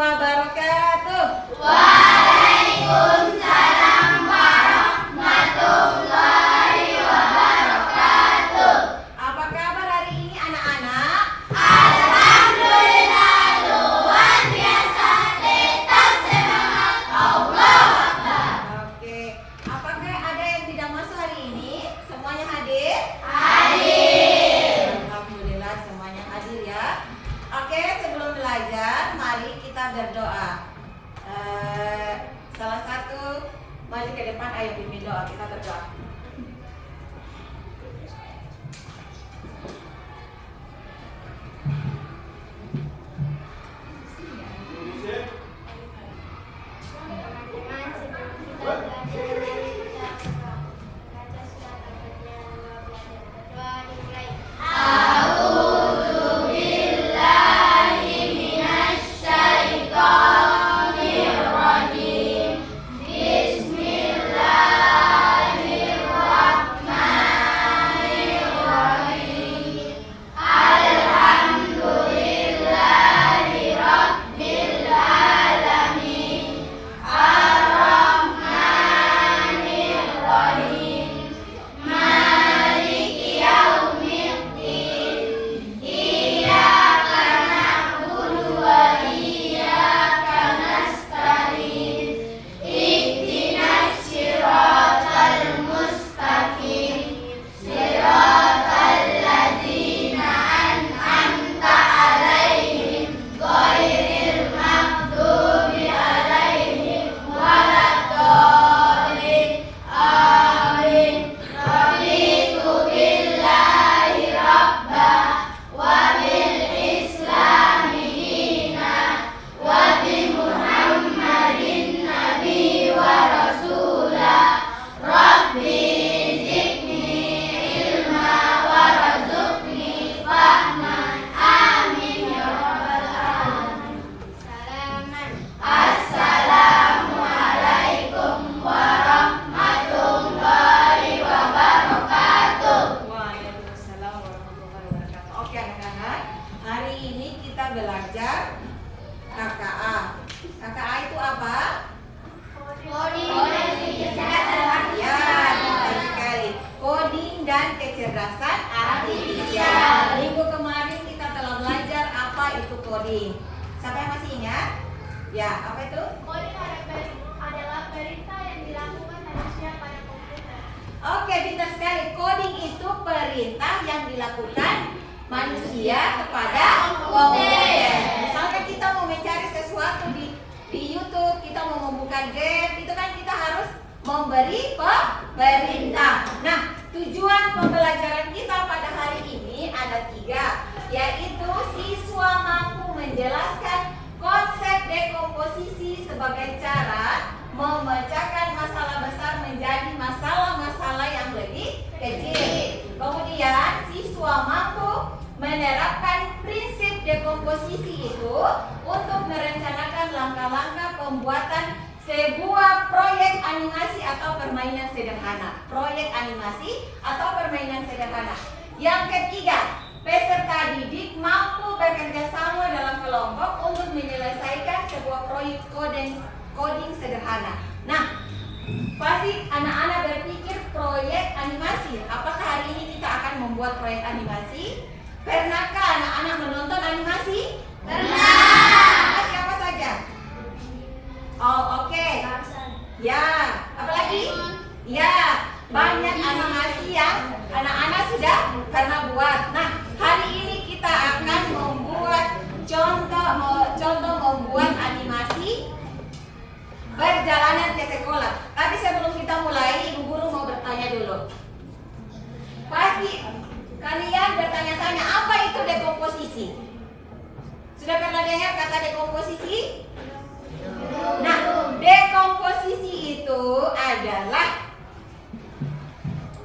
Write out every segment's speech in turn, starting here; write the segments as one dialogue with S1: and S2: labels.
S1: wabarakatuh.
S2: Waalaikumsalam warahmatullahi wabarakatuh.
S1: Apa kabar hari ini anak-anak?
S2: Alhamdulillah luar biasa, tetap semangat, Allahu Akbar.
S1: Oke, apakah ada yang tidak masuk hari ini? Semuanya hadir?
S2: Hadir.
S1: Alhamdulillah semuanya hadir ya. Oke, sebelum belajar mari kita berdoa. Salah satu maju ke depan, ayo pimpin doa, kita berdoa.
S2: Teman-teman, sebelum kita belajar, mari kita baca surat Al-Fatihah dan belajar berdoa. Dimulai. A'udzu billahi minasy syaithanir rajim. Bismillahirrahmanirrahim. Alhamdulillahi rabbil alamin. Ar-Rahmanir-Rahim. Maliki yaumiddin. Iyyaka na'budu wa iyyaka nasta'in. Ihdinas siratal mustaqim. Siratal ladzina an'amta 'alaihim ghairil maghdubi 'alaihim waladdallin. Amin. Raditu billahi rabba wa bil islami dina wa bi Muhammadin nabi wa rasula. Rabbi zidni ilma warzuqni fahman. Amin ya rabbal alamin. Assalamualaikum warahmatullahi wabarakatuh.
S1: Waalaikumsalam warahmatullahi wabarakatuh. Oke anak-anak, hari ini kita belajar KKA. KKA itu apa? Ya, betul sekali. Coding dan kecerdasan artifisial. Minggu kemarin kita telah belajar apa itu coding. Siapa yang masih ingat? Ya, apa itu?
S2: Coding adalah perintah yang dilakukan manusia pada komputer.
S1: Oke, pintar sekali. Coding itu perintah yang dilakukan manusia kepada komputer. Misalkan kita mau mencari sesuatu di YouTube, kita mau membuka game, itu kan kita harus memberi perintah. Nah, tujuan pembelajaran kita pada hari ini ada 3, yaitu siswa mampu menjelaskan konsep dekomposisi sebagai cara memecahkan masalah besar menjadi masalah-masalah yang lebih kecil. Kemudian siswa mampu menerapkan prinsip dekomposisi itu untuk merencanakan langkah-langkah pembuatan sebuah proyek animasi atau permainan sederhana. Proyek animasi atau permainan sederhana. Yang ketiga, peserta didik mampu bekerja sama dalam kelompok untuk menyelesaikan sebuah proyek coding sederhana. Nah, pasti anak-anak berpikir proyek animasi. Apakah hari ini kita akan membuat proyek animasi? Pernahkah anak-anak menonton animasi?
S2: Pernah.
S1: Animasi apa saja? Oh, oke. Ya, apalagi? Ya, banyak animasi yang anak-anak sudah pernah buat. Nah, hari ini kita akan membuat contoh membuat animasi perjalanan ke sekolah. Tapi sebelum kita mulai, Ibu Guru mau bertanya dulu. Pasti kalian bertanya-tanya, apa itu dekomposisi? Sudah pernah dengar kata dekomposisi? Nah, dekomposisi itu adalah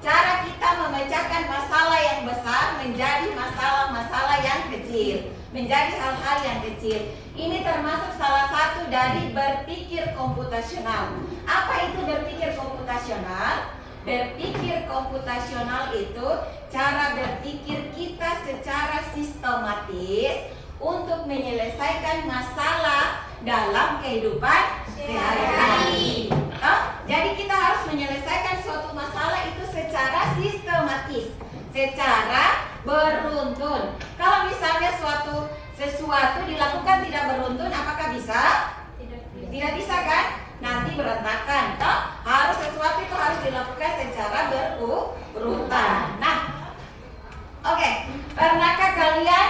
S1: cara kita memecahkan masalah yang besar menjadi masalah-masalah yang kecil, menjadi hal-hal yang kecil. Ini termasuk salah satu dari berpikir komputasional. Apa itu berpikir komputasional? Berpikir komputasional itu cara berpikir kita secara sistematis untuk menyelesaikan masalah dalam kehidupan sehari-hari. Jadi kita harus menyelesaikan suatu masalah itu secara sistematis, secara beruntun. Kalau misalnya sesuatu dilakukan tidak beruntun, apakah bisa? Tidak bisa kan? Nanti berantakan. Harus sesuatu itu harus dilakukan secara berurutan. Nah, oke. Pernahkah kalian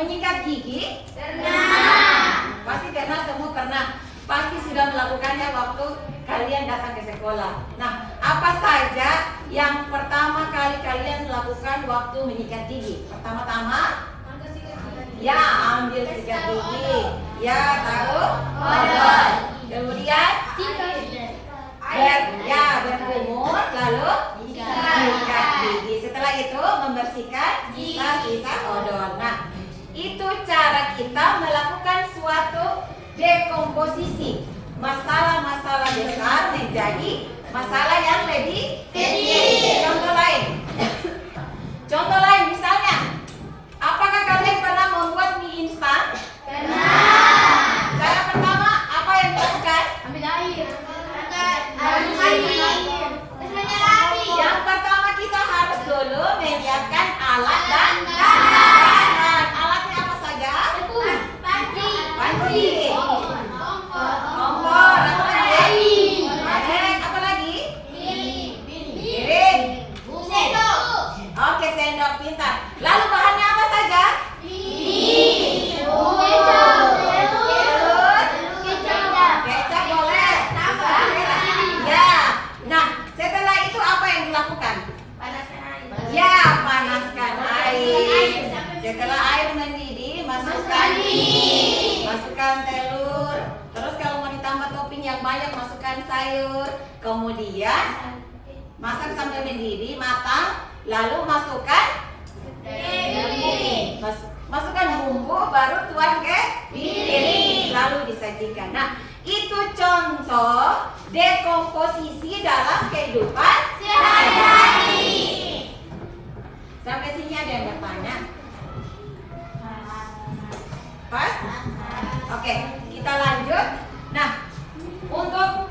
S1: menyikat gigi? Pernah. Pasti pernah, semua pernah. Pasti sudah melakukannya waktu kalian datang ke sekolah. Nah, apa saja yang pertama kali kalian lakukan waktu menyikat gigi? Pertama-tama? Ya, ambil sikat gigi. Ya, taruh odol. Kemudian berkumur, lalu sikat gigi. Setelah itu membersihkan sisa-sisa odol. Nah, itu cara kita melakukan suatu dekomposisi masalah-masalah besar menjadi masalah yang lebih kecil. Contoh lain misalnya, apakah kalian pernah membuat mie instan? Pernah. Cara pertama apa yang dilakukan?
S2: Ambil air.
S1: Yang pertama kita harus dulu menyiapkan alat dan bahan. Alatnya apa saja? Panci. Kompor. Apa lagi? Piring. Oke, sendok, pintar. Lalu bahannya apa saja? Kecap boleh. Ya. Nah, setelah itu apa yang dilakukan? Ya, panaskan air. Setelah air mendidih, masukkan telur. Terus kalau mau ditambah topping yang banyak, masukkan sayur. Kemudian masak sampai mendidih, matang. Lalu masukkan bumbu, baru tuang ke piring, lalu disajikan. Nah, itu contoh dekomposisi dalam kehidupan sehari-hari. Sampai sini ada yang bertanya? Pas? Oke, kita lanjut. Nah, untuk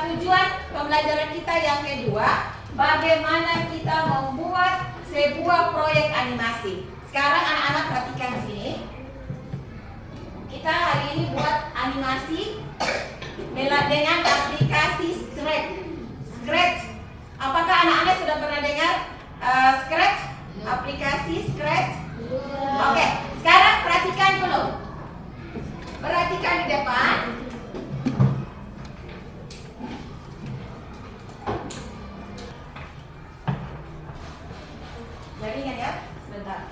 S1: tujuan pembelajaran kita yang kedua, bagaimana kita membuat sebuah proyek animasi. Sekarang anak-anak perhatikan di sini. Kita hari ini buat animasi dengan aplikasi Scratch. Apakah anak-anak sudah pernah dengar Scratch? Aplikasi Scratch? Oke, sekarang perhatikan dulu. Perhatikan di depan. Jadi ingat ya, sebentar.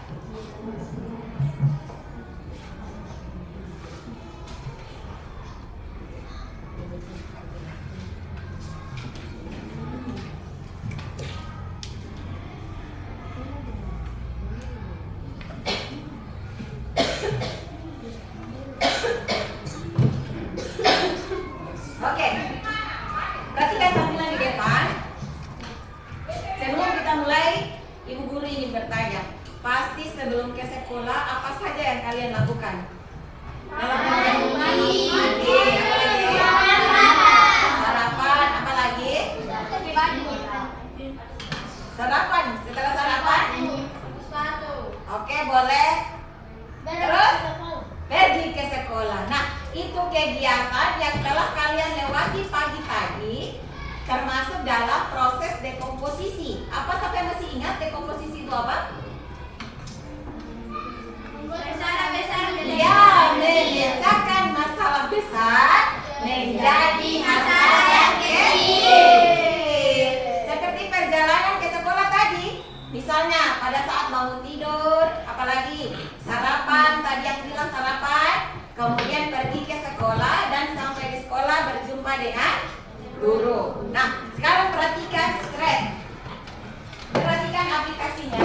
S1: Oke, perhatikan tampilan di depan. Sebelum kita mulai, Ibu guru ingin bertanya, pasti sebelum ke sekolah apa saja yang kalian lakukan? Dalam mandi, sarapan, apa lagi? Sarapan, setelah sarapan? Oke, boleh. Terus pergi ke sekolah. Nah, itu kegiatan yang telah kalian lewati pagi tadi, termasuk dalam proses dekomposisi. Apa sampai masih ingat dekomposisi itu apa? Ya, memecahkan masalah besar menjadi masalah yang kecil. Seperti perjalanan ke sekolah tadi. Misalnya pada saat bangun tidur, apalagi sarapan, tadi yang bilang sarapan, kemudian pergi ke sekolah dan sampai di sekolah berjumpa dengan guru. Nah, sekarang perhatikan Scratch. Perhatikan aplikasinya.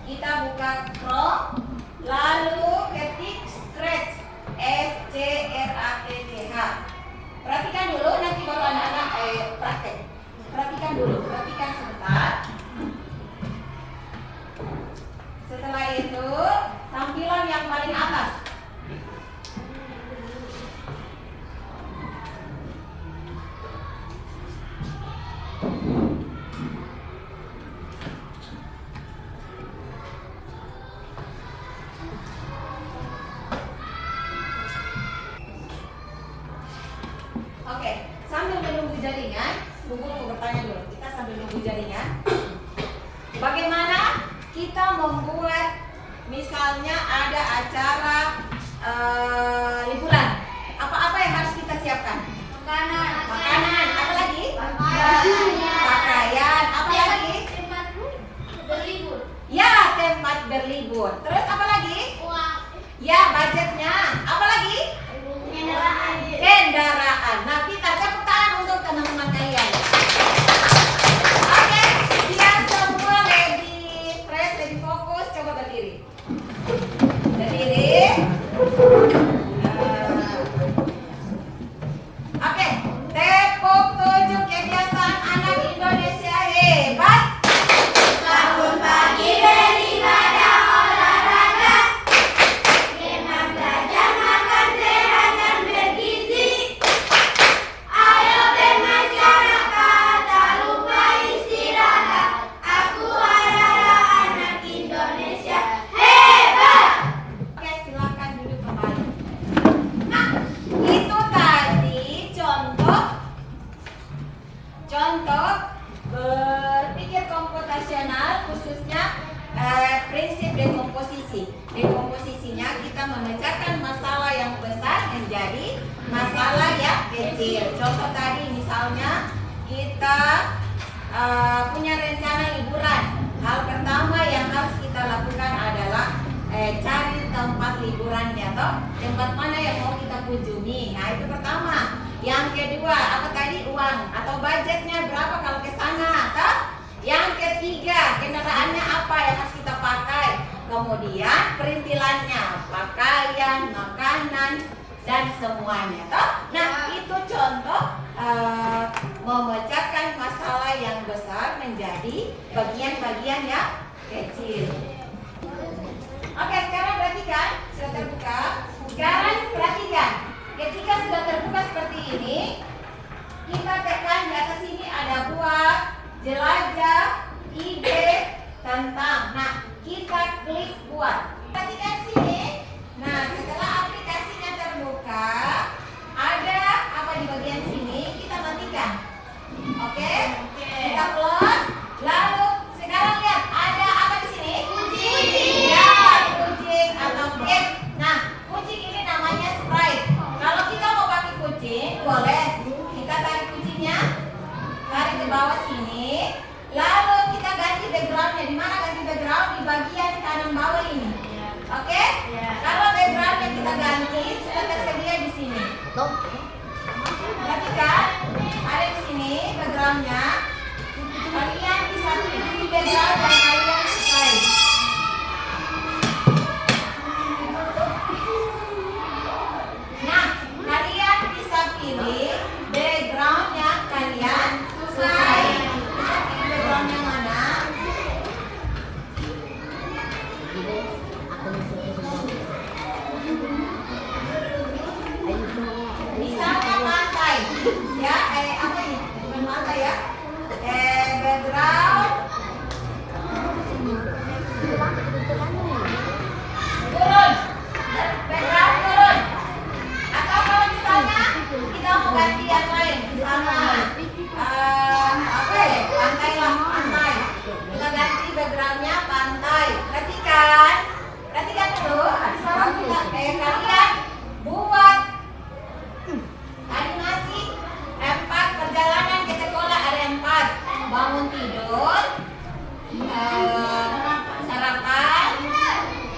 S1: Kita buka Chrome, lalu ketik Scratch, SCRATCH. Perhatikan dulu, nanti baru anak-anak praktek. Perhatikan dulu, perhatikan sebentar. Setelah itu misalnya ada acara liburan, apa-apa yang harus kita siapkan? Makanan, apa lagi? Pakaian, apa lagi?
S2: Tempat berlibur.
S1: Ya, tempat berlibur. Terus apa lagi?
S2: Uang.
S1: Ya, budgetnya. Apa lagi? Kendaraan. Nah, kita tepuk tangan untuk teman-teman kalian. Oke, biar semua lebih fresh, lebih fokus, coba berdiri. Berdiri. Oke, tepuk tujuh kebiasaan anak Indonesia hebat.
S2: Bangun pagi beribadah olahraga, memang belajar makan sehat dan bergizi. Ayo bermasyarakat, tak lupa istirahat. Aku adalah anak Indonesia hebat.
S1: Oke, silakan duduk kembali. Nah, itu tadi contoh berpikir komputasional, khususnya prinsip dekomposisi. Dekomposisinya kita memecahkan masalah yang besar menjadi masalah yang kecil. Contoh tadi misalnya kita punya rencana liburan. Hal pertama yang harus kita lakukan adalah cari tempat liburannya, toh tempat mana yang mau kita kunjungi. Nah, itu pertama. Yang kedua, apa tadi? Uang atau budgetnya berapa kalau ke sana, toh? Yang ketiga, kendaraannya apa yang harus kita pakai. Kemudian perintilannya, pakaian, makanan, dan semuanya, toh? Nah, itu contoh memecahkan masalah yang besar menjadi bagian-bagian yang kecil. Oke, sekarang perhatikan, sudah terbuka. Sekarang perhatikan, ketika sudah terbuka seperti ini, kita tekan di atas sini ada buat, jelajah, ide, tentang. Nah, kita klik buat. Perhatikan sini. Nah, setelah aplikasinya terbuka, ada apa di bagian sini? Kita matikan. Oke? Kita close. Lalu sekarang lihat ada apa di sini? Kucing. Ya, kucing atau cat. Nah, kucing ini namanya sprite. Kalau kita mau pakai kucing, boleh kita tarik kucingnya, tarik ke bawah sini. Lalu kita ganti backgroundnya. Di mana ganti background? Di bagian kanan bawah ini. Oke? Kalau backgroundnya kita ganti, sudah tersedia di sini. Perhatikan, ada di sini backgroundnya. Kalian bisa pilih background yang kalian sukai. Nah, kalian bisa pilih background yang kalian sukai. Kita pilih background yang mana? Misalnya pantai, ya, apa ini? Bukan pantai ya? Background turun, background turun. Atau kalau misalnya kita mau ganti yang lain, misalnya apa ya? Pantai lah, pantai. Kita ganti backgroundnya pantai. Perhatikan dulu. Sekarang kita kalian buat animasi 4 perjalanan ke sekolah. Ada 4: bangun tidur, sarapan,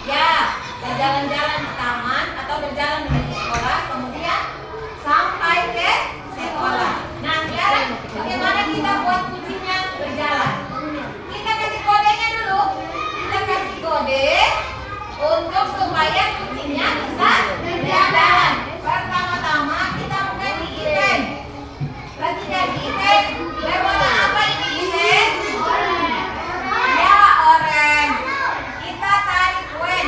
S1: ya, berjalan-jalan di taman atau berjalan menuju sekolah, kemudian sampai ke sekolah. Nah, sekarang bagaimana kita buat kucingnya berjalan? Kita kasih kodenya dulu. Kita kasih kode untuk supaya kucingnya bisa berjalan. Pertama-tama kita buka di event. Perhatikan event. Berwarna apa ini event? Ya, orange. Kita tarik wen.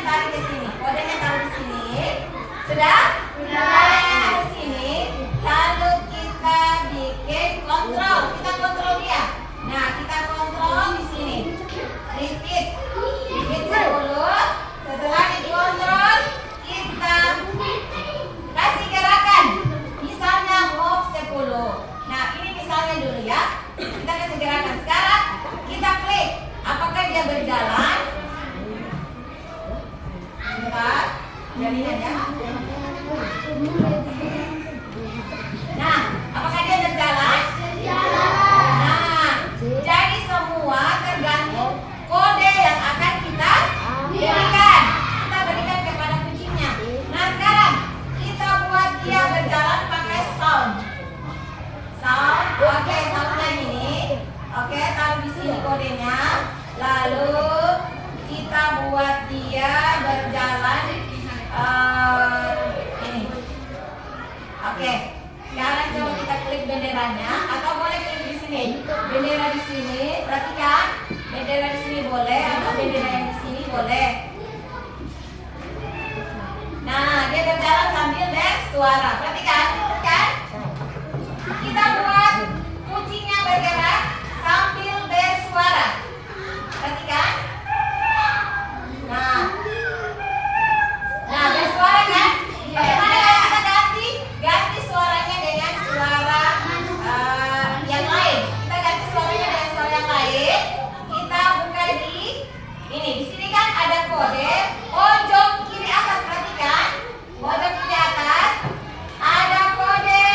S1: Tarik ke sini. Kodenya taruh di sini. Sudah? Kodenya taruh di sini. Lalu kita bikin kontrol. Kita kontrol dia. Nah, kita kontrol di sini. Repeat 10. Setelah Jaringan ya. Nah, apakah dia berjalan? Nah, jadi semua tergantung kode yang akan kita berikan. Kita berikan kepada kucingnya. Nah, sekarang kita buat dia berjalan pakai sound. Sound, oke, soundnya ini. Oke, taruh di sini kodenya. Lalu kita buat dia berjalan ini. Oke, sekarang coba kita klik benderanya, atau boleh klik di sini. Bendera di sini, perhatikan. Bendera di sini boleh, atau bendera yang di sini boleh. Nah, dia berjalan sambil bersuara. Perhatikan, kan? Kita buat kucingnya bergerak sambil bersuara. Perhatikan. Nah, bersuara kan? Bagaimana kalau kita ganti suaranya dengan suara yang lain? Kita ganti suaranya dengan suara yang lain. Kita buka di ini. Di sini kan ada kode pojok kiri atas. Perhatikan, pojok kiri atas ada kode,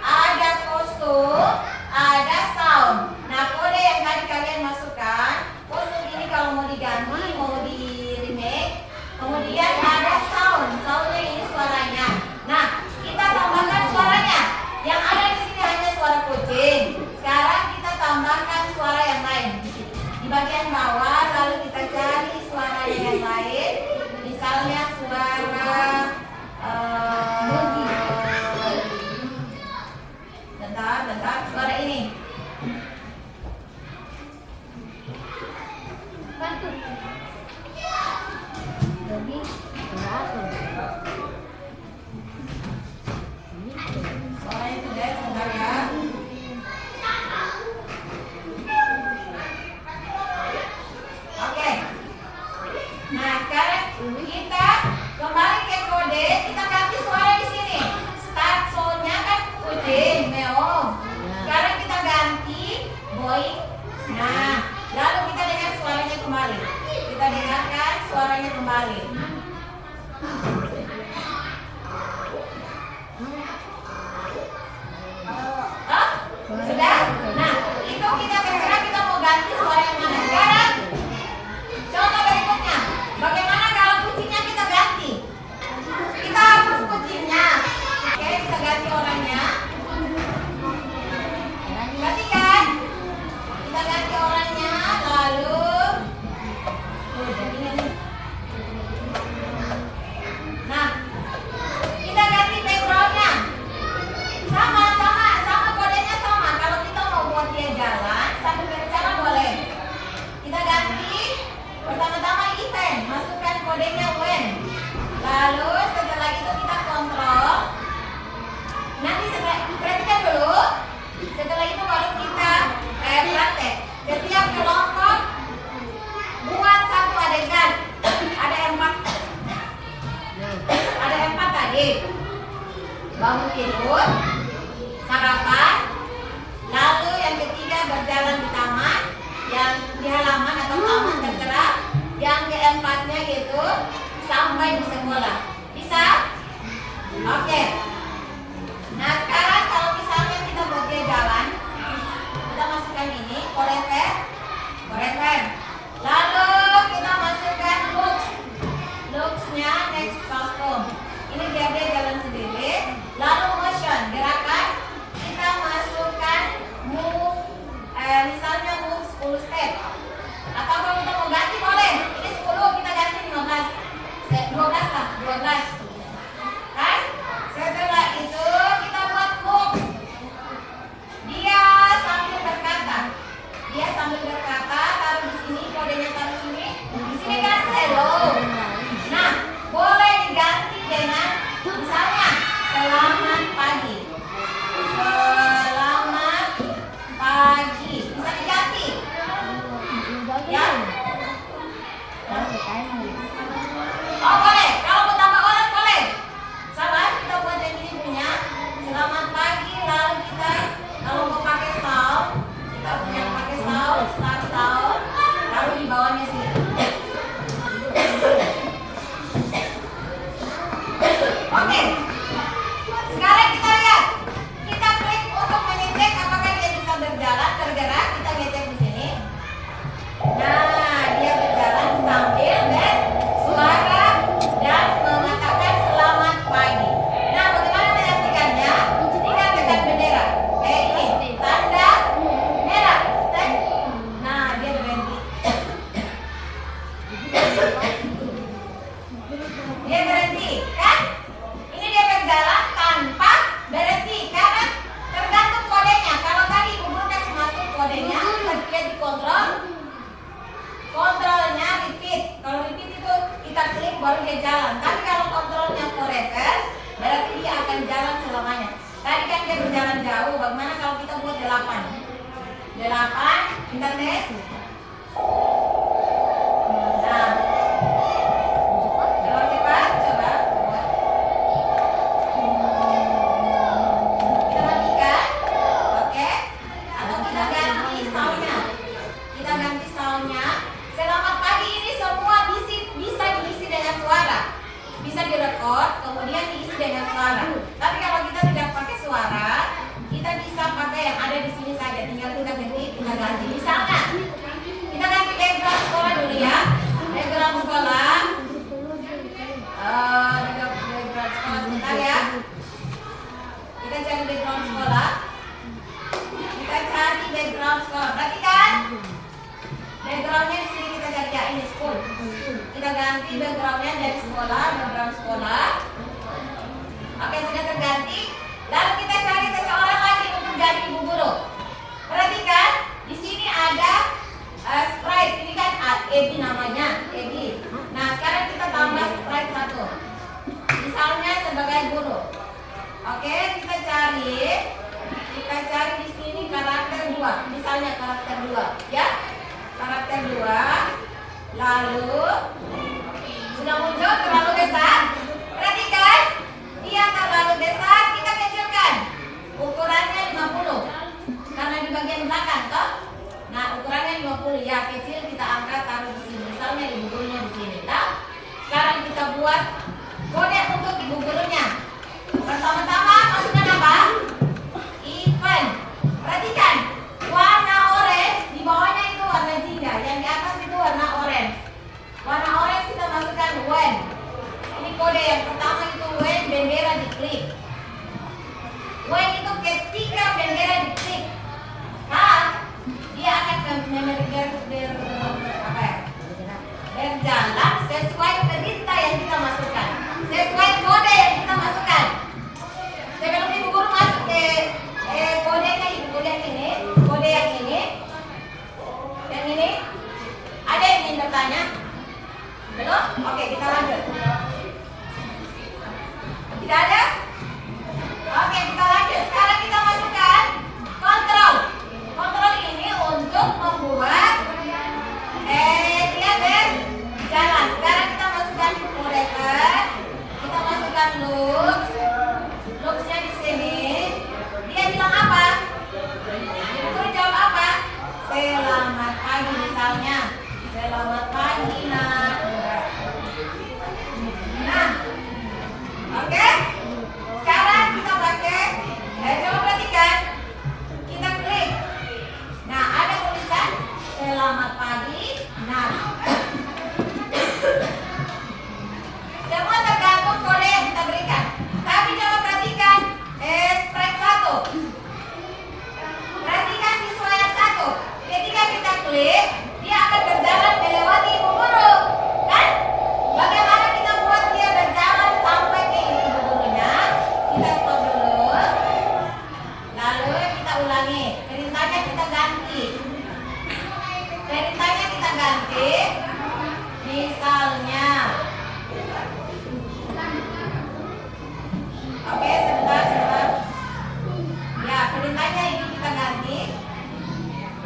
S1: ada kostum, ada sound. Nah, kode yang tadi kalian masukkan, kostum ini kalau mau diganti, mau di remake. Kemudian ada sound, soundnya ini suaranya. Nah, kita tambahkan suaranya. Yang ada di sini hanya suara kucing. Sekarang kita tambahkan suara yang lain di bagian bawah. Lalu kita cari suara yang lain. Misalnya suara bentar, suara ini. Suaranya itu deh, sebentar ya. Oke. Nah, sekarang kita kembali ke kode. Kita ganti suara di sini. Start sound-nya kan kucing, meow. Sekarang kita ganti boing. Nah, lalu kita dengar suaranya kembali. Kita dengarkan suaranya kembali. Sudah? Nah, itu kita terserah kita mau ganti suara yang mana. Sekarang contoh berikutnya, bagaimana kalau kucingnya kita ganti? Kita hapus kucingnya. Oke, kita ganti orangnya. Perhatikan, kita ganti orangnya. Lalu nah, kita ganti backgroundnya. Sama kodenya sama. Kalau kita mau buat dia jalan sambil berbicara boleh. Kita ganti pertama-tama event, masukkan kodenya when. Lalu setelah itu kita kontrol. Nanti perhatikan dulu. Setelah itu baru kita praktek. Setiap kelompok buat satu adegan. Ada empat tadi. Bangun tidur, sarapan, lalu yang ketiga berjalan di taman, yang di halaman atau taman terserah, yang keempatnya gitu sampai di sekolah. Bisa? Oke. Nah, sekarang kalau misalnya kita buat dia jalan, kita masukkan ini korever. Lalu kita masukkan looks-nya next costume. Ini biar dia jalan sendiri. Lalu motion, gerakan. Kita masukkan move, misalnya move 10 step. Atau kalau kita mau ganti boleh. Ini 10, kita ganti 15. 12 lah, 12. Kan? Setelah itu kita buat move. Dia sambil berkata, taruh di sini, kodenya taruh sini. Di sini kan hello. Nah, boleh diganti dengan misalnya selamat pagi. Selamat pagi. Bisa diganti. Ya. Oh, boleh. Kalau mau tambah orang boleh. Sama kita buat yang ini punya. Selamat pagi. Lalu kita kalau mau pakai sound, kita punya pakai sound, start sound. Taruh di bawahnya sini. baru dia jalan. Tapi kalau kontrolnya forever, berarti dia akan jalan selamanya. Tadi kan dia berjalan jauh, bagaimana kalau kita buat 8? 8, internet. Nah, kalau cepat, coba. Kita matikan, oke? Atau kita ganti soundnya. Kita ganti soundnya. Selamat pagi ini semua bisa diisi dengan suara. Bisa direkod, kemudian diisi dengan suara. Tapi kalau kita tidak pakai suara, kita bisa pakai yang ada di sini saja. Tinggal kita ketik, kita ganti. Misalnya, kita ganti background sekolah dulu ya. Background sekolah. Background sekolah sebentar ya. Kita cari background sekolah. Kita cari background sekolah. Perhatikan. Backgroundnya di sini kita cari ya, ini school. Kita ganti backgroundnya dari sekolah, background sekolah. Oke, sudah terganti. Lalu kita cari seseorang lagi untuk jadi ibu guru. Perhatikan, di sini ada sprite. Ini kan Ebi namanya, Ebi. Nah, sekarang kita tambah sprite 1. Misalnya sebagai guru. Oke, kita cari di sini karakter 2. Misalnya karakter 2, ya. Karakter 2. Lalu sudah muncul terlalu besar. Perhatikan, dia terlalu besar, kita kecilkan. Ukurannya 50. Karena di bagian belakang toh. Nah, ukurannya 50 ya, kecil kita angkat taruh di sini. Misalnya ibu gurunya di sini, toh. Sekarang kita buat kode untuk ibu gurunya. Pertama-tama masukkan apa? Event. Perhatikan, warna orange di bawahnya itu warna jingga, yang di atas itu warna orange. Warna orange kita masukkan when. Ini kode yang pertama itu when bendera diklik. When itu ketika bendera diklik, dia akan berjalan sesuai perintah yang kita masukkan, sesuai kode yang kita masukkan. Sebelum ibu guru masuk ke kodenya ibu guru yang ini, kode yang ini, ada yang ingin bertanya? Belum? Oke, kita lanjut. Tidak ada? Oke, kita lanjut. Sekarang kita masukkan kontrol. Kontrol ini untuk membuat dia berjalan. Sekarang kita masukkan forever. Kita masukkan looks. Looksnya di sini. Dia bilang apa? Ibu guru jawab apa? Selamat pagi misalnya. Selamat pagi nak. Nah, oke. Sekarang kita pakai, coba perhatikan, kita klik. Nah, ada tulisan selamat pagi. Nah, semua tergantung kode yang kita berikan. Tapi coba perhatikan, sprite 1. Perhatikan siswa yang 1. Ketika kita klik, dia akan berjalan melewati ibu guru, kan? Bagaimana kita buat dia berjalan sampai ke ibu gurunya? Kita stop dulu. Lalu kita ulangi. Perintahnya kita ganti. Misalnya. Oke, sebentar. Ya, perintahnya ini kita ganti.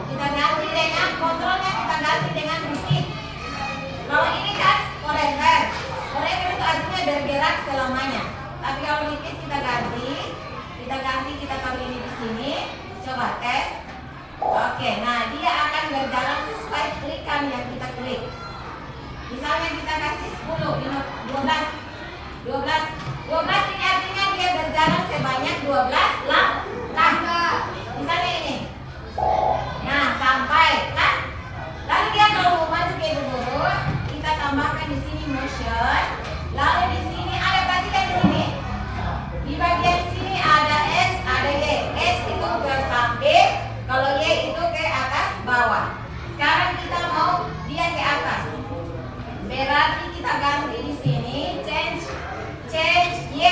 S1: Kita ganti dengan kontrolnya, kita ganti dengan repeat. Kalau ini kan forever. Forever itu artinya bergerak selamanya. Tapi kalau repeat kita ganti, kita taruh ini di sini. Coba tes. Oke, nah dia akan berjalan sesuai klikan yang kita klik. Misalnya kita kasih 10, 12 ini artinya dia berjalan sebanyak 12 langkah. Misalnya ini. Nah, sampai kan? Lalu dia kalau mau maju ke ibu guru, kita tambahkan di sini motion. Lalu di sini ada, perhatikan di sini. Di bagian sini ada X, ada Y. X itu ke samping, kalau Y itu ke atas bawah. Sekarang kita mau dia ke atas. Berarti kita ganti di sini change Y.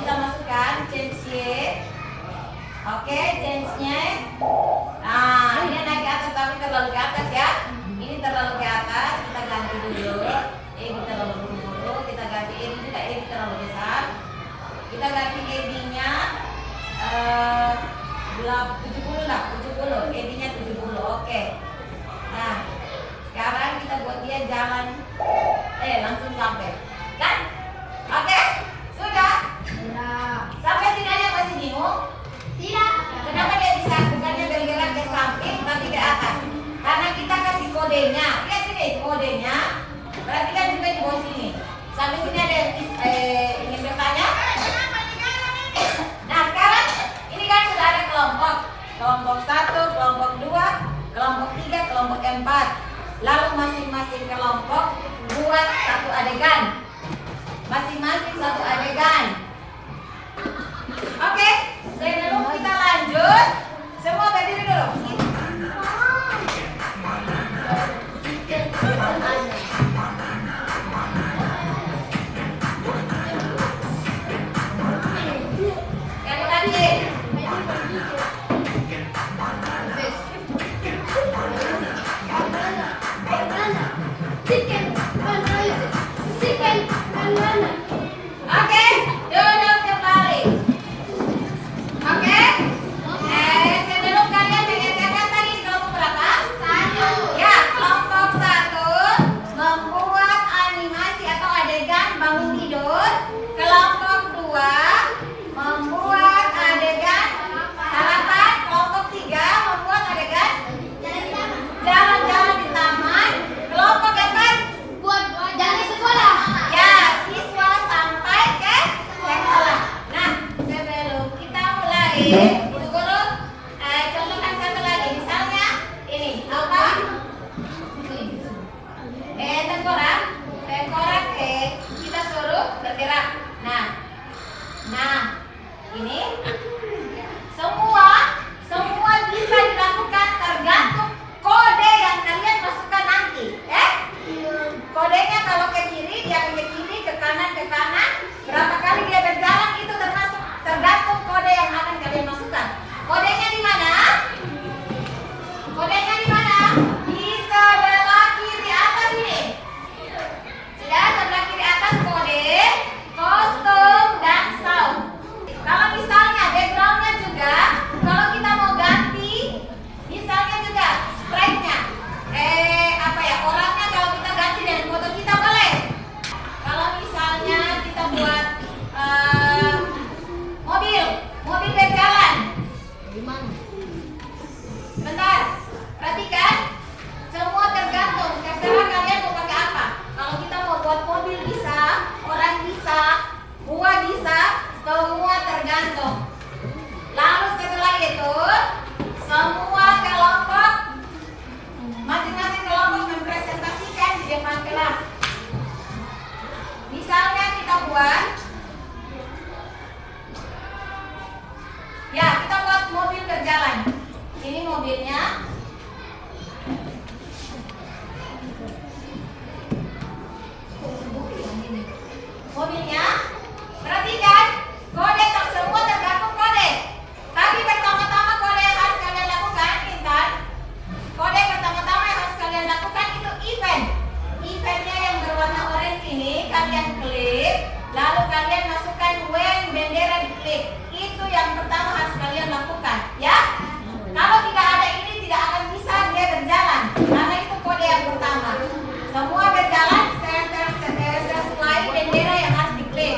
S1: Kita masukkan change Y. Oke, change-nya. Nah, ini naik ke atas tapi terlalu ke atas ya. Ini terlalu ke atas, kita ganti dulu. Ini terlalu dulu, kita langsung sampai. Kan? Oke? Sudah? Sampai sini aja masih bingung?
S2: Tidak.
S1: Kenapa dia bisa bukannya bergerak ke samping tapi ke atas? Karena kita kasih kodenya. Lihat sini kodenya. Perhatikan juga di bawah sini. Sampai sini ada yang ingin bertanya? Nah sekarang ini kan sudah ada kelompok. Kelompok 1, kelompok 2, kelompok 3, kelompok 4. Lalu masing-masing kelompok buat satu adegan. Masing-masing satu adegan. Oke, sebelum kita lanjut, semua berdiri dulu. Sekali lagi. Oke, duduk kembali. Oke. Sebelum kalian mengerjakan tadi kelompok berapa? 1. Ya, kelompok 1 membuat animasi atau adegan bangun tidur. Kelompok 2 membuat adegan sarapan. Kelompok 3 membuat adegan jalan-jalan di taman. Kelompok 4
S2: Buat jalan sekolah.
S1: ya, siswa sampai ke sekolah. Nah, sebelum kita mulai, Bu Guru contohkan satu lagi. Misalnya ini apa? Tengkorak. Tengkorak kita suruh bergerak. Nah, ini semua bisa dilakukan tergantung kode yang kalian masukkan nanti. Kodenya kalau ke kiri dia ke kiri, ke kanan. Berapa kali dia berjalan itu tergantung kode yang akan kalian masukkan. Kodenya di mana? Kodenya di mana? Di sebelah kiri atas ini. Sudah sebelah kiri atas kode, kostum dan sound. Kalau misalnya backgroundnya juga, kalau kita mau ganti, misalnya juga sprite-nya, orangnya kalau kita ganti dengan foto kita boleh. Kalau misalnya kita buat mobil berjalan. Bentar, perhatikan. Semua tergantung, terserah kalian mau pakai apa. Kalau kita mau buat mobil bisa, orang bisa, buah bisa, semua tergantung. Lalu setelah itu, semua kelompok, masing-masing kelompok mempresentasikan di depan kelas. Misalnya kita buat, kita buat mobil berjalan. Ini mobilnya. Mobilnya, perhatikan, kode semua tergantung kode. Tapi pertama-tama kode yang harus kalian lakukan, Intan. Kode pertama-tama yang harus kalian lakukan itu event. Eventnya yang berwarna orange ini kalian klik, lalu kalian masukkan when bendera diklik. Itu yang pertama harus kalian lakukan, ya. Kalau tidak ada ini tidak akan bisa dia berjalan, karena itu kode yang pertama. Semua berjalan sesuai bendera yang harus diklik.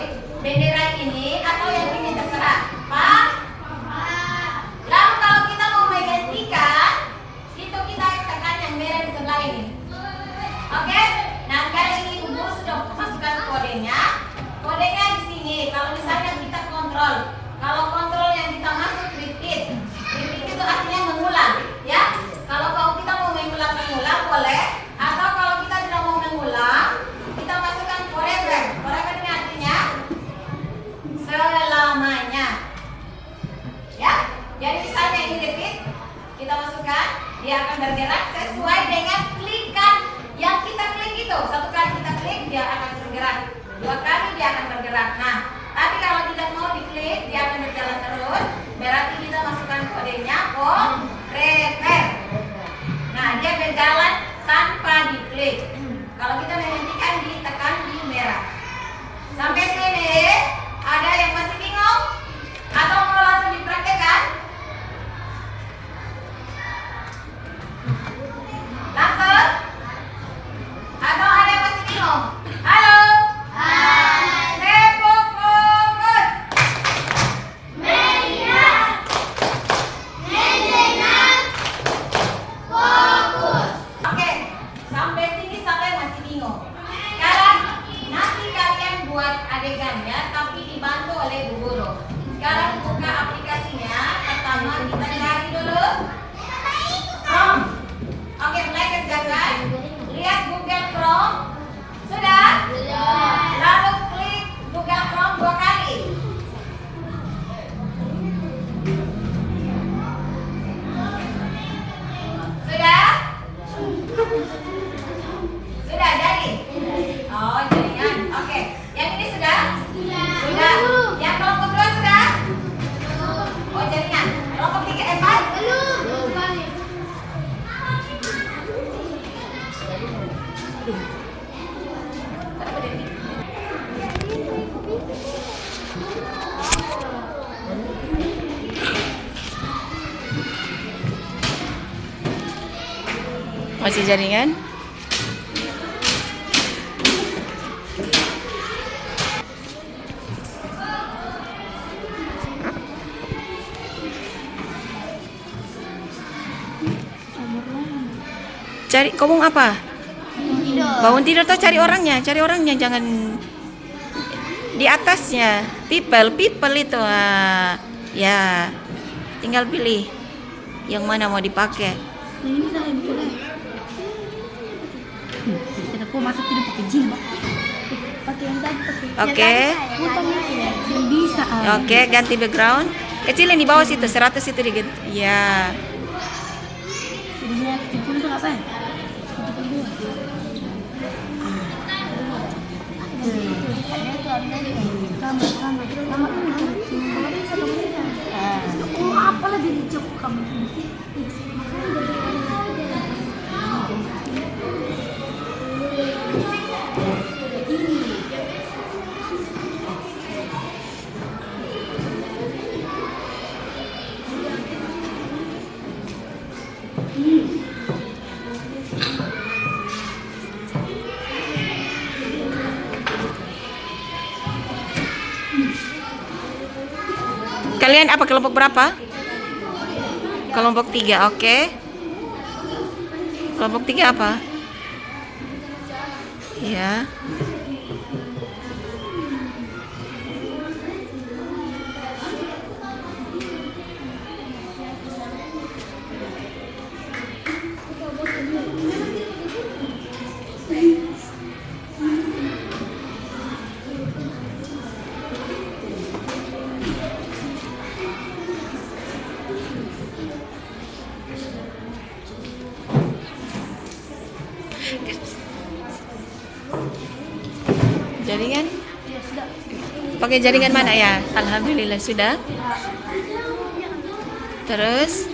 S1: kasih jaringan. Cari ngomong apa? Bangun tidur tuh cari orangnya jangan di atasnya. People itu ya tinggal pilih yang mana mau dipakai.
S3: Ini saya buka. Aku masuk tidur pakai jilbab. Pakai yang tadi pakai.
S1: Oke.
S3: Bisa.
S1: Oke, ganti background. Kecilin di bawah situ, 100 itu dikit. Ya.
S3: Jadinya kecil itu ngapain? Apa lebih hijau kamu?
S1: Kalian apa kelompok berapa? Kelompok 3, oke. Kelompok 3 apa? Ya. Jaringan?
S3: Ya sudah.
S1: Pakai jaringan mana ya? Alhamdulillah sudah. Terus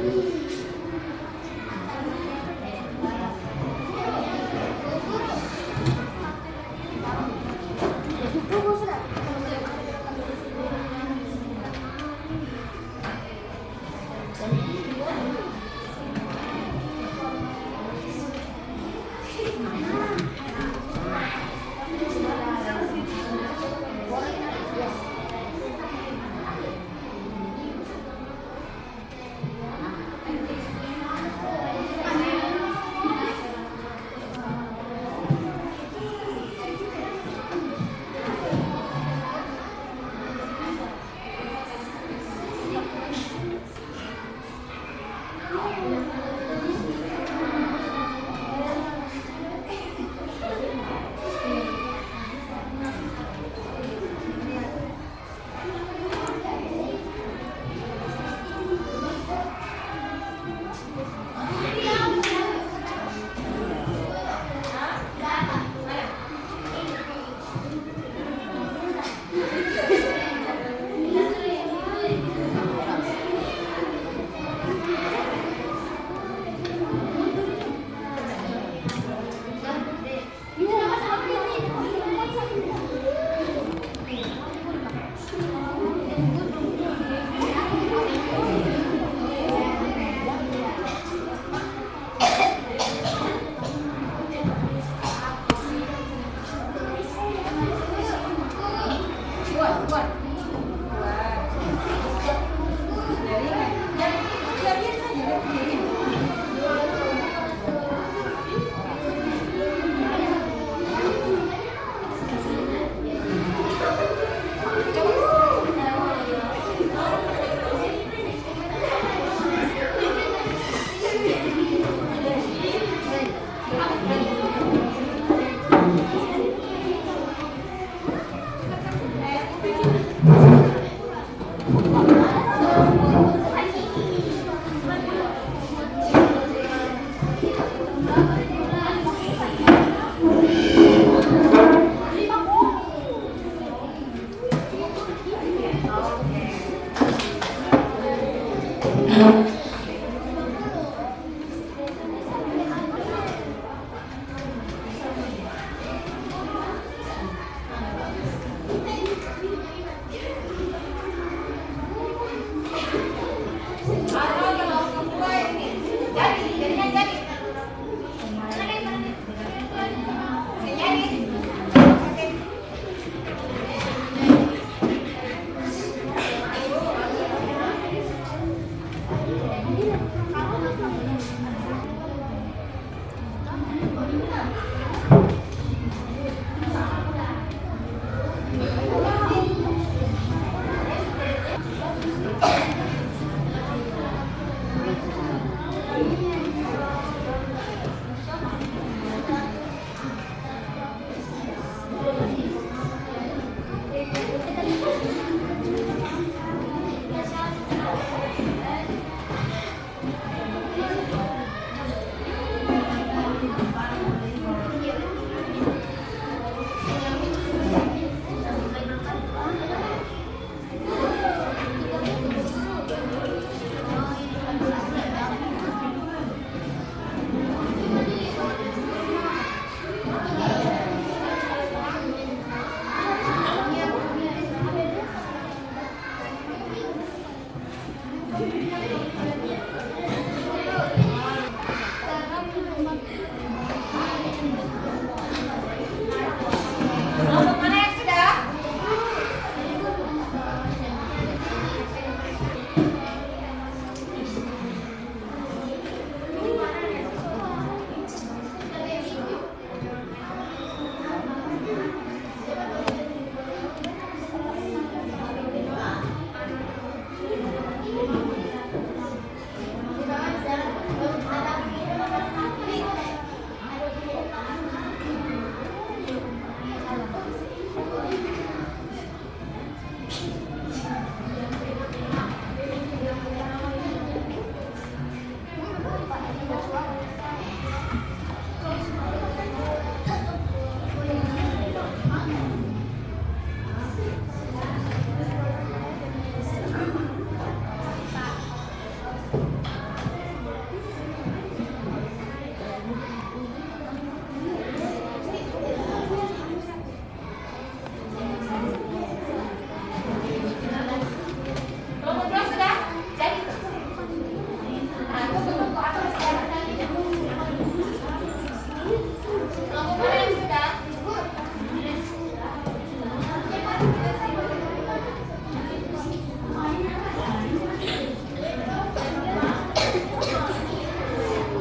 S1: Jadi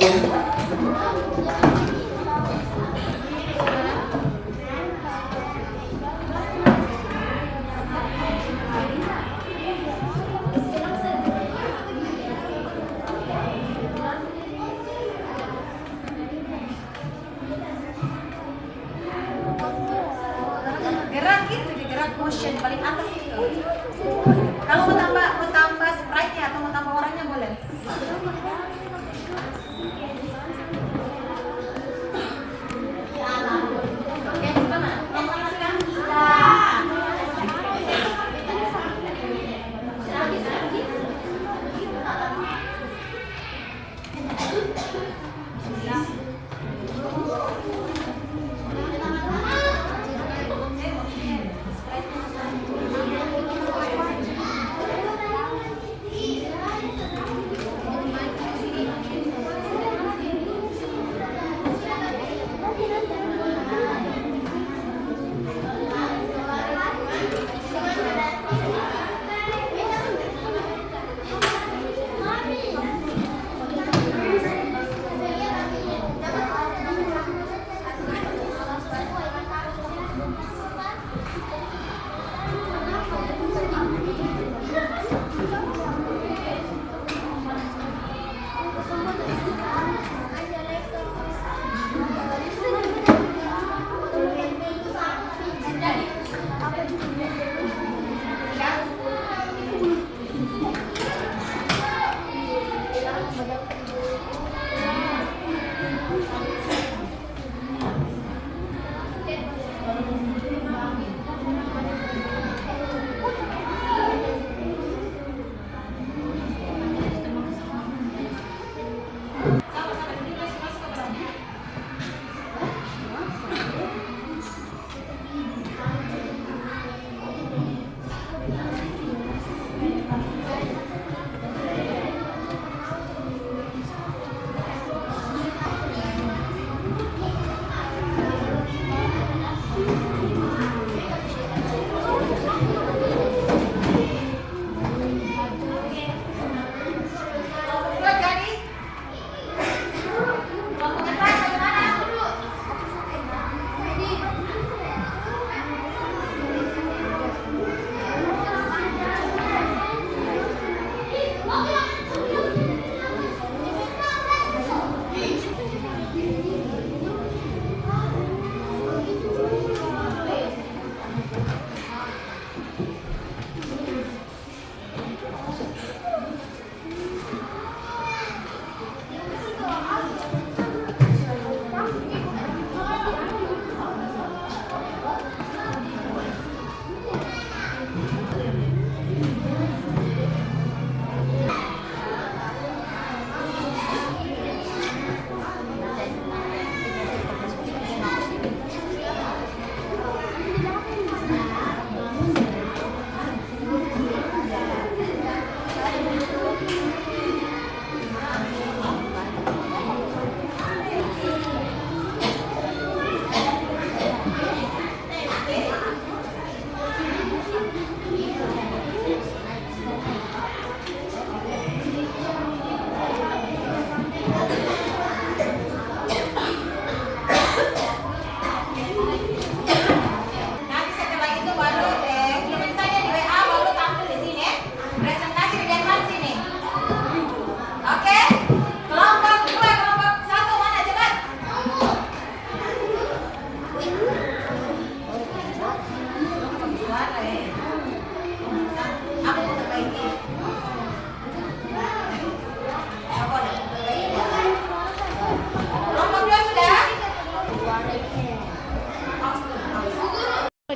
S1: Gerak gitu, gerak motion paling atas itu. Kalau mau tambah sprite-nya atau mau tambah orangnya boleh. Oke, gimana? Yang mana sudah?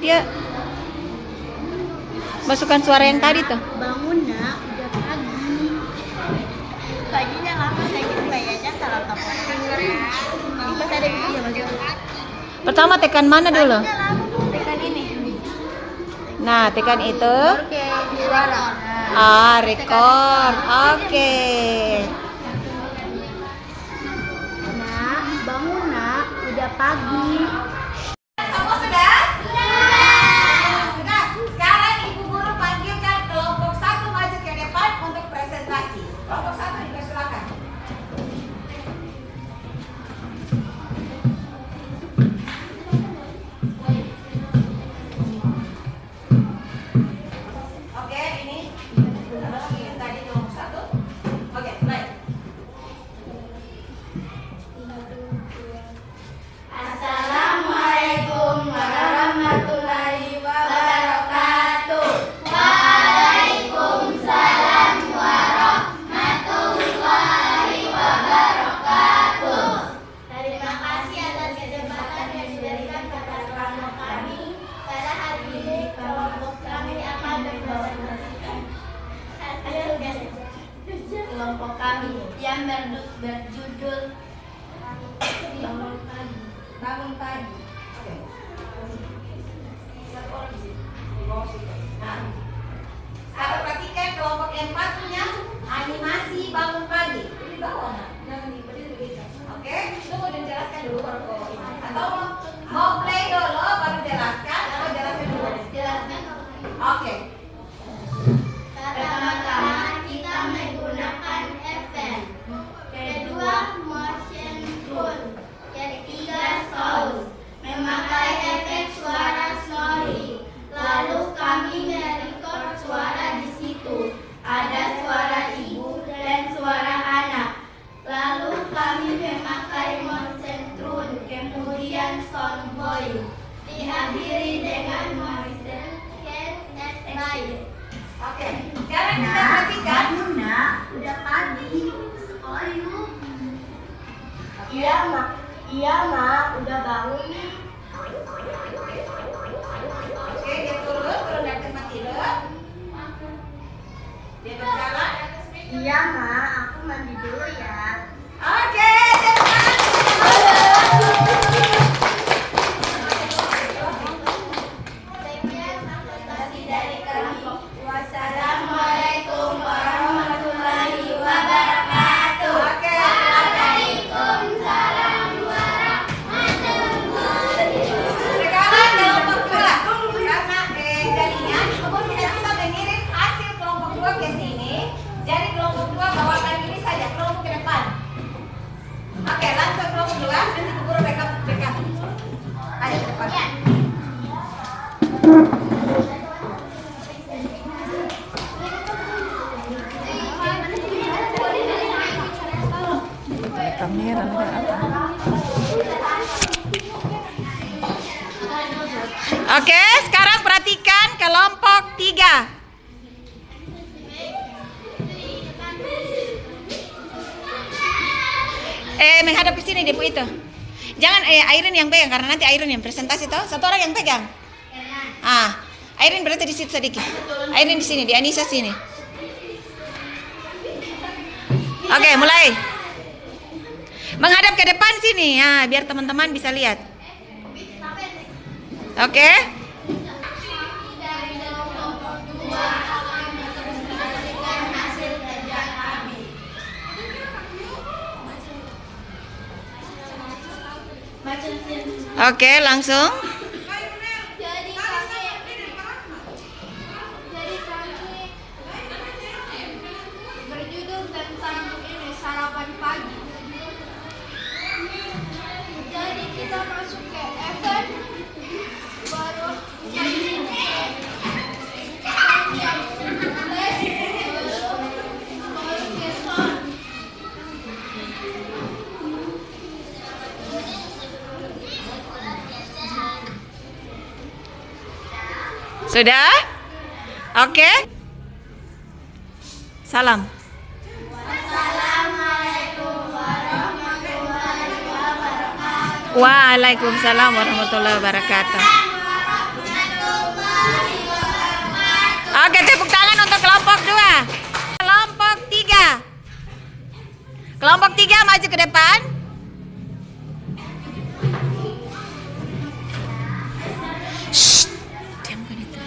S1: Dia masukkan suara yang tadi tuh.
S2: Bangun nak, udah pagi. Paginya lama saya gitu kayaknya salah telepon. Pas ada video masuk.
S1: Pertama tekan mana dulu?
S2: Tekan ini.
S1: Nah, tekan itu.
S2: Oke, suara.
S1: Ah, record. Oke.
S2: Nak, bangun nak, udah pagi.
S1: Semua sudah? Sudah. Sekarang Ibu Guru panggilkan kelompok 1 maju ke depan untuk presentasi. Kelompok 1 dipersilakan.
S2: yang berjudul Bangun Pagi.
S1: Bangun pagi. Oke. Satu orang di sini. Di bawah situ. Nah. Sekarang perhatikan kelompok yang 4 punya animasi bangun pagi. Di bawah, nah. Jangan di begitu. Oke? Itu mau dijelaskan dulu baru ke ini. Atau mau play dulu baru jelaskan atau jelaskan dulu?
S2: Jelaskan.
S1: Oke.
S2: Pertama-tama kita menggunakan FM. Kedua, motion tune. Ketiga, sound. Memakai efek suara snoring. Lalu kami merecord suara di situ. Ada suara ibu dan suara anak. Lalu kami memakai motion tune. Kemudian sound boy. Diakhiri dengan motion live.
S1: Oke. Sekarang kita perhatikan.
S2: Udah pagi, sekolah yuk. Iya mak, udah bangun nih.
S1: Oke, dia turun dari tempat tidur. Dia berjalan.
S2: Iya mak, aku mandi dulu ya.
S1: Oke, teman.
S2: Dari kami. Wassalamualaikum warahmatullahi wabarakatuh.
S1: Oke.
S2: Waalaikumsalam warahmatullahi.
S1: Sekarang kelompok 2. Karena jadinya kita bisa mengirim hasil kelompok 2 ke sini. Jadi kelompok 2 bawakan ini saja kelompok ke depan. Oke, langsung kelompok 2. Nanti keburu backup. Ayo ke depan.
S3: Kamera ada apa?
S1: Oke, sekarang perhatikan kelompok 3. Menghadap ke sini Depu itu. Jangan Airin yang pegang karena nanti Airin yang presentasi toh. Satu orang yang pegang. Airin berarti di situ sedikit. Airin di sini, di Anissa sini. Oke, mulai. Menghadap ke depan sini ya, biar teman-teman bisa lihat. Oke.
S2: Dari kelompok 2 akan mempresentasikan hasil kerja kami.
S1: Oke, langsung.
S2: Jadi kami berjudul tentang ini sarapan pagi. Jadi kita masuk ke event baru
S1: Sudah? Oke. Salam.
S2: Assalamualaikum warahmatullahi wabarakatuh.
S1: Waalaikumsalam warahmatullahi wabarakatuh. Oke, tepuk tangan untuk kelompok 2. Kelompok 3. Kelompok 3 maju ke depan. Shh. Diamkan itu.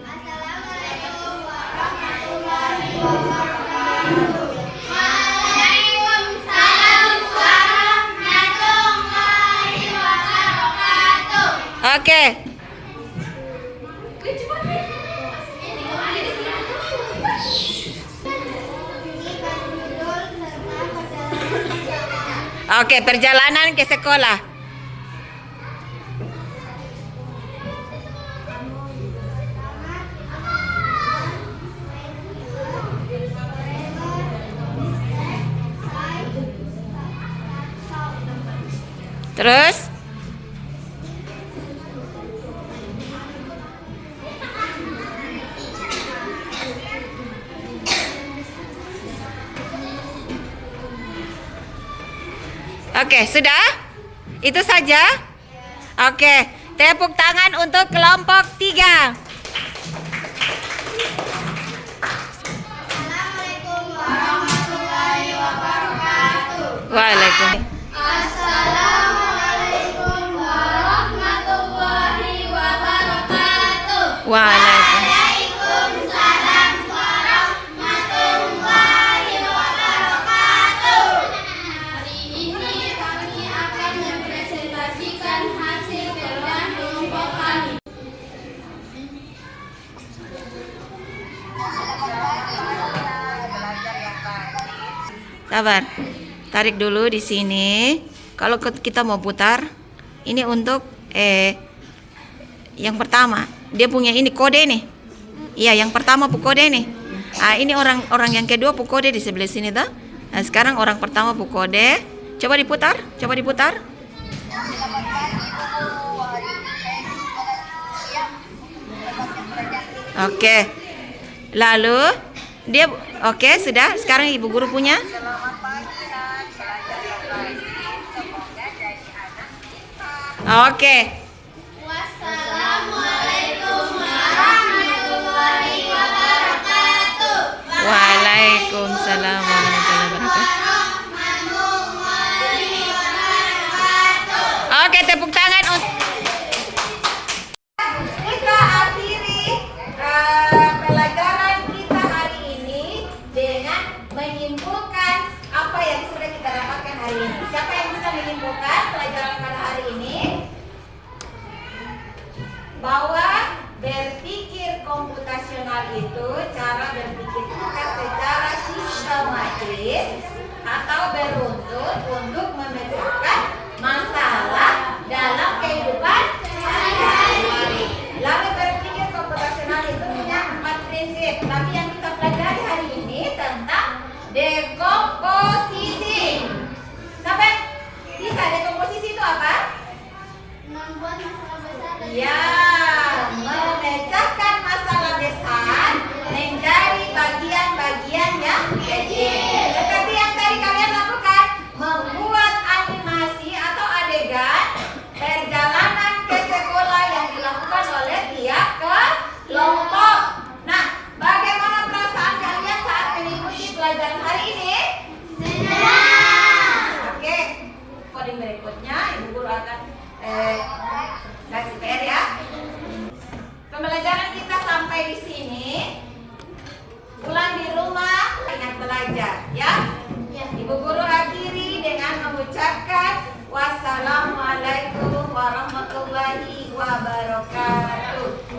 S2: Assalamualaikum warahmatullahi wabarakatuh. Waalaikumsalam warahmatullahi wabarakatuh.
S1: Oke. Oke, perjalanan ke sekolah. Terus? Oke, sudah? Itu saja? Oke, tepuk tangan untuk kelompok 3.
S2: Assalamualaikum warahmatullahi wabarakatuh.
S1: Sabar. Tarik dulu di sini. Kalau kita mau putar, ini untuk yang pertama. Dia punya ini kode nih. Iya, yang pertama kode nih. Ah, ini orang yang kedua kode di sebelah sini tuh. Nah, sekarang orang pertama kode. Coba diputar, coba diputar. Oke. Lalu dia oke, sudah. Sekarang ibu guru punya. Oke.
S2: Wassalamualaikum warahmatullahi wabarakatuh.
S1: Waalaikumsalam warahmatullahi wabarakatuh. Oke, tepuk tangan untuk kita akhiri pelajaran kita hari ini dengan menyimpulkan apa yang sudah kita dapatkan hari ini. Siapa yang bisa menyimpulkan pelajaran pada hari ini? Bahwa berpikir komputasional itu cara berpikir kita secara sistematis atau beruntun untuk memecahkan masalah dalam kehidupan sehari-hari. Lalu berpikir komputasional itu punya 4 prinsip. Tapi yang kita pelajari hari ini tentang dekomposisi. Sampai bisa dekomposisi itu apa?
S2: Membuat masalah besar dan
S1: Ya, memecahkan masalah besar menjadi bagian-bagian yang kecil. Seperti yang tadi kalian lakukan, membuat animasi atau adegan perjalanan ke sekolah yang dilakukan oleh tiap kelompok. Nah, bagaimana perasaan kalian saat mengikuti pelajaran hari ini? Senang. Oke, coding berikutnya ibu guru akan kasih PR ya. Pembelajaran kita sampai di sini. Pulang di rumah ingat belajar ya. Ibu guru akhiri dengan mengucapkan wassalamualaikum warahmatullahi wabarakatuh.